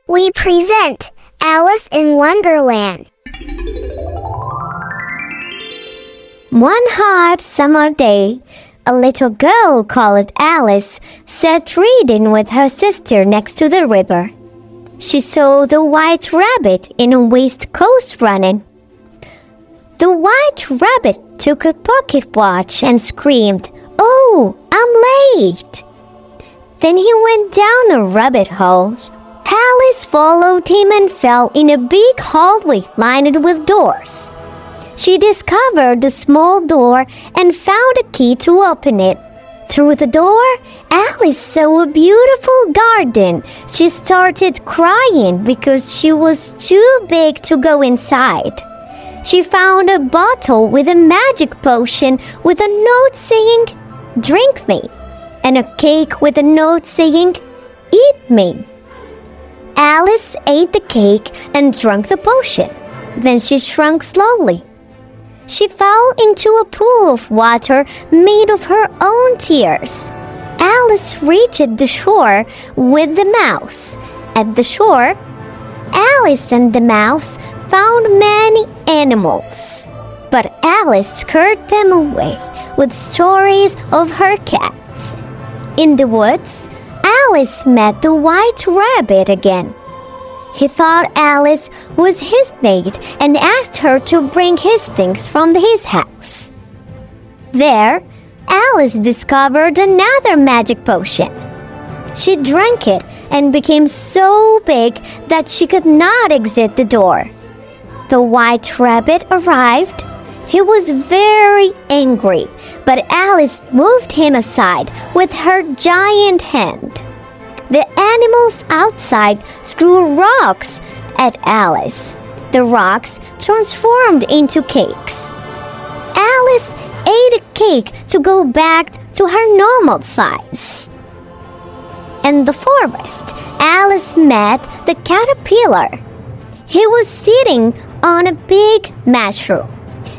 We present Alice in Wonderland. One hot summer day, a little girl called Alice sat reading with her sister next to the river. She saw the white rabbit in a waistcoat running. The white rabbit took a pocket watch and screamed, "Oh, I'm late!" Then he went down a rabbit hole. Alice followed him and fell in a big hallway lined with doors. She discovered a small door and found a key to open it. Through the door, Alice saw a beautiful garden. She started crying because she was too big to go inside. She found a bottle with a magic potion with a note saying, "Drink me," and a cake with a note saying, "Eat me." Alice ate the cake and drank the potion. Then she shrunk slowly. She fell into a pool of water made of her own tears. Alice reached the shore with the mouse. At the shore, Alice and the mouse found many animals, but Alice scared them away with stories of her cats. In the woods, Alice met the white rabbit again. He thought Alice was his mate and asked her to bring his things from his house. There, Alice discovered another magic potion. She drank it and became so big that she could not exit the door. The white rabbit arrived. He was very angry, but Alice moved him aside with her giant hand. The animals outside threw rocks at Alice. The rocks transformed into cakes. Alice ate a cake to go back to her normal size. In the forest, Alice met the caterpillar. He was sitting on a big mushroom.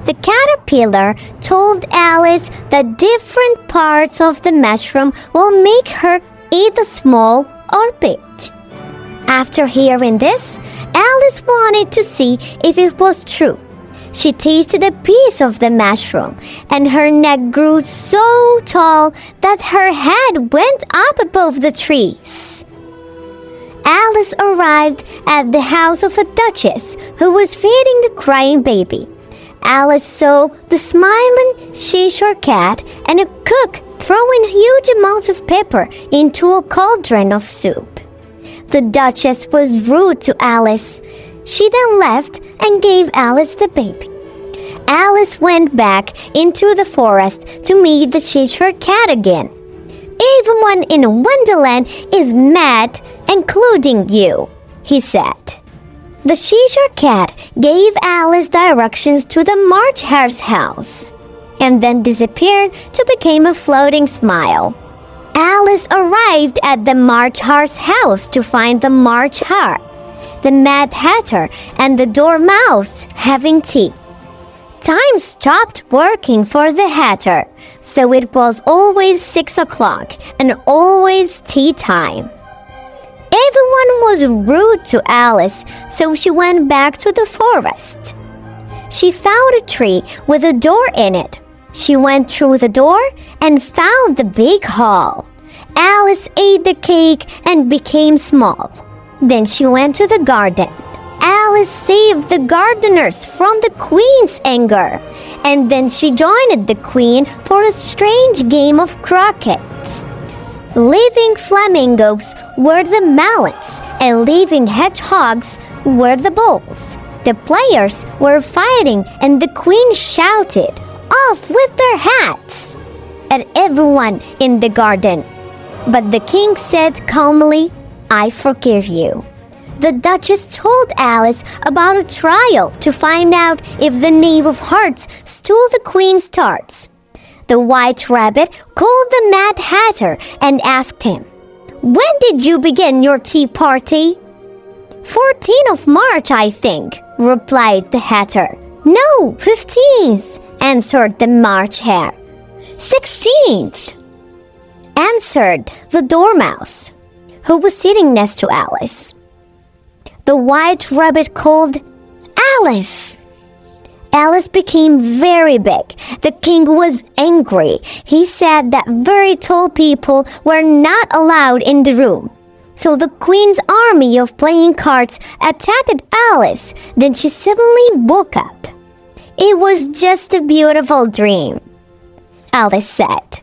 The caterpillar told Alice that different parts of the mushroom will make her either small or big. After hearing this, Alice wanted to see if it was true. She tasted a piece of the mushroom, and her neck grew so tall that her head went up above the trees. Alice arrived at the house of a duchess who was feeding the crying baby. Alice saw the smiling Cheshire cat and a cook throwing huge amounts of pepper into a cauldron of soup. The duchess was rude to Alice. She then left and gave Alice the baby. Alice went back into the forest to meet the Cheshire cat again. "Everyone in Wonderland is mad, including you," he said. The Cheshire cat gave Alice directions to the March Hare's house and then disappeared to become a floating smile. Alice arrived at the March Hare's house to find the March Hare, the Mad Hatter, and the Dormouse having tea. Time stopped working for the Hatter, so it was always 6 o'clock and always tea time. Everyone was rude to Alice, so she went back to the forest. She found a tree with a door in it. She went through the door and found the big hall. Alice ate the cake and became small. Then she went to the garden. Alice saved the gardeners from the queen's anger, and then she joined the queen for a strange game of croquet. Living flamingos were the melons, and living hedgehogs were the bulls. The players were fighting, and the queen shouted, "Off with their hats!" at everyone in the garden. But the king said calmly, "I forgive you." The duchess told Alice about a trial to find out if the Knave of Hearts stole the queen's tarts. The white rabbit called the Mad Hatter and asked him, "When did you begin your tea party?" 14th of March, I think," replied the Hatter. "No, 15th," answered the March Hare. 16th, answered the Dormouse, who was sitting next to Alice. the white rabbit called Alice. Alice became very big. The king was angry. He said that very tall people were not allowed in the room. So the queen's army of playing cards attacked Alice. Then she suddenly woke up. It was just a beautiful dream, Alice said.